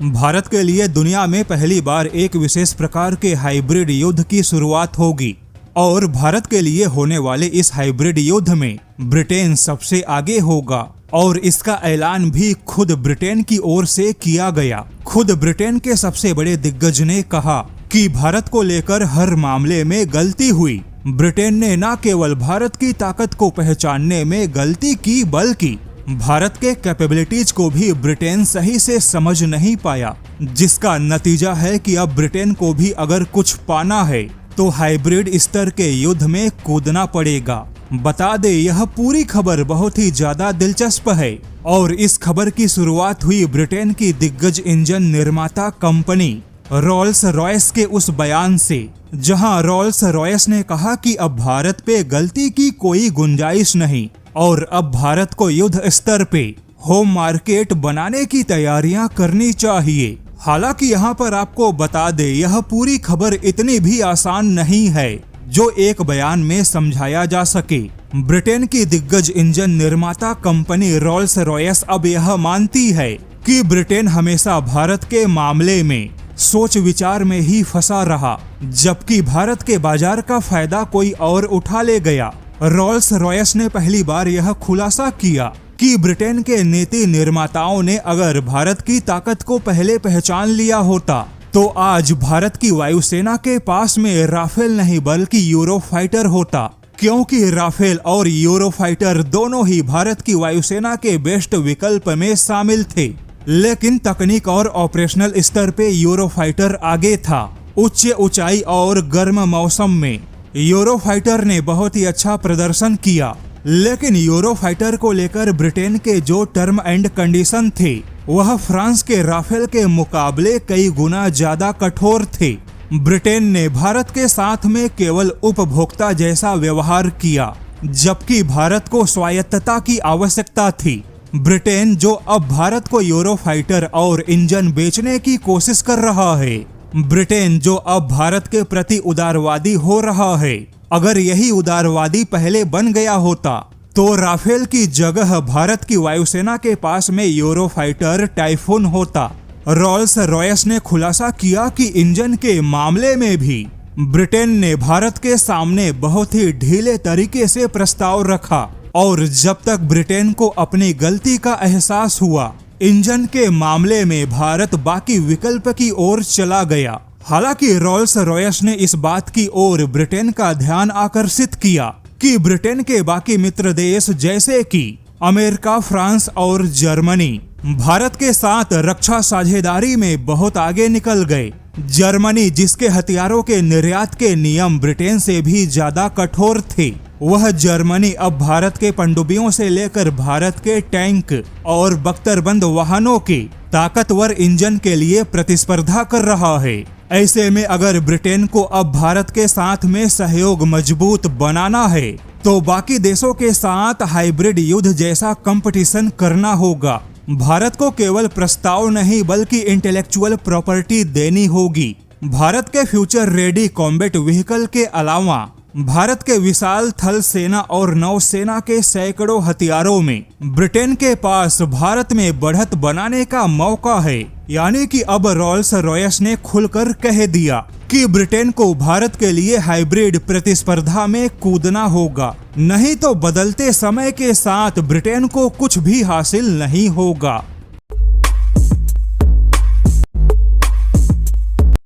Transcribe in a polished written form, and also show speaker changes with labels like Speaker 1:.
Speaker 1: भारत के लिए दुनिया में पहली बार एक विशेष प्रकार के हाइब्रिड युद्ध की शुरुआत होगी और भारत के लिए होने वाले इस हाइब्रिड युद्ध में ब्रिटेन सबसे आगे होगा और इसका ऐलान भी खुद ब्रिटेन की ओर से किया गया। खुद ब्रिटेन के सबसे बड़े दिग्गज ने कहा कि भारत को लेकर हर मामले में गलती हुई। ब्रिटेन ने न केवल भारत की ताकत को पहचानने में गलती की बल्कि भारत के कैपेबिलिटीज को भी ब्रिटेन सही से समझ नहीं पाया, जिसका नतीजा है कि अब ब्रिटेन को भी अगर कुछ पाना है तो हाइब्रिड स्तर के युद्ध में कूदना पड़ेगा। बता दे, यह पूरी खबर बहुत ही ज्यादा दिलचस्प है और इस खबर की शुरुआत हुई ब्रिटेन की दिग्गज इंजन निर्माता कंपनी रॉल्स रॉयस के उस बयान से, जहां रॉल्स रॉयस ने कहा कि अब भारत पे गलती की कोई गुंजाइश नहीं और अब भारत को युद्ध स्तर पे होम मार्केट बनाने की तैयारियां करनी चाहिए। हालांकि यहाँ पर आपको बता दे, यह पूरी खबर इतनी भी आसान नहीं है जो एक बयान में समझाया जा सके। ब्रिटेन की दिग्गज इंजन निर्माता कंपनी रॉल्स रॉयस अब यह मानती है कि ब्रिटेन हमेशा भारत के मामले में सोच विचार में ही फंसा रहा, जबकि भारत के बाजार का फायदा कोई और उठा ले गया। रॉल्स रॉयस ने पहली बार यह खुलासा किया कि ब्रिटेन के नीति निर्माताओं ने अगर भारत की ताकत को पहले पहचान लिया होता तो आज भारत की वायुसेना के पास में राफेल नहीं बल्कि यूरोफाइटर होता, क्योंकि राफेल और यूरोफाइटर दोनों ही भारत की वायुसेना के बेस्ट विकल्प में शामिल थे। लेकिन तकनीक और ऑपरेशनल स्तर पे यूरोफाइटर आगे था। उच्च ऊंचाई और गर्म मौसम में यूरोफाइटर ने बहुत ही अच्छा प्रदर्शन किया, लेकिन यूरोफाइटर को लेकर ब्रिटेन के जो टर्म एंड कंडीशन थे वह फ्रांस के राफेल के मुकाबले कई गुना ज्यादा कठोर थे। ब्रिटेन ने भारत के साथ में केवल उपभोक्ता जैसा व्यवहार किया, जबकि भारत को स्वायत्तता की आवश्यकता थी। ब्रिटेन जो अब भारत को यूरोफाइटर और इंजन बेचने की कोशिश कर रहा है, ब्रिटेन जो अब भारत के प्रति उदारवादी हो रहा है, अगर यही उदारवादी पहले बन गया होता तो राफेल की जगह भारत की वायुसेना के पास में यूरोफाइटर टाइफून होता। रॉल्स रॉयस ने खुलासा किया कि इंजन के मामले में भी ब्रिटेन ने भारत के सामने बहुत ही ढीले तरीके से प्रस्ताव रखा और जब तक ब्रिटेन को अपनी गलती का एहसास हुआ, इंजन के मामले में भारत बाकी विकल्प की ओर चला गया। हालांकि रॉल्स रॉयस ने इस बात की ओर ब्रिटेन का ध्यान आकर्षित किया कि ब्रिटेन के बाकी मित्र देश जैसे कि अमेरिका, फ्रांस और जर्मनी भारत के साथ रक्षा साझेदारी में बहुत आगे निकल गए। जर्मनी, जिसके हथियारों के निर्यात के नियम ब्रिटेन से भी ज्यादा कठोर थे, वह जर्मनी अब भारत के पनडुब्बियों से लेकर भारत के टैंक और बख्तरबंद वाहनों के ताकतवर इंजन के लिए प्रतिस्पर्धा कर रहा है। ऐसे में अगर ब्रिटेन को अब भारत के साथ में सहयोग मजबूत बनाना है तो बाकी देशों के साथ हाइब्रिड युद्ध जैसा कंपटीशन करना होगा। भारत को केवल प्रस्ताव नहीं बल्कि इंटेलेक्चुअल प्रॉपर्टी देनी होगी। भारत के फ्यूचर रेडी कॉम्बैट व्हीकल के अलावा भारत के विशाल थल सेना और नौसेना के सैकड़ों हथियारों में ब्रिटेन के पास भारत में बढ़त बनाने का मौका है। यानी कि अब रॉल्स रॉयस ने खुलकर कह दिया कि ब्रिटेन को भारत के लिए हाइब्रिड प्रतिस्पर्धा में कूदना होगा, नहीं तो बदलते समय के साथ ब्रिटेन को कुछ भी हासिल नहीं होगा।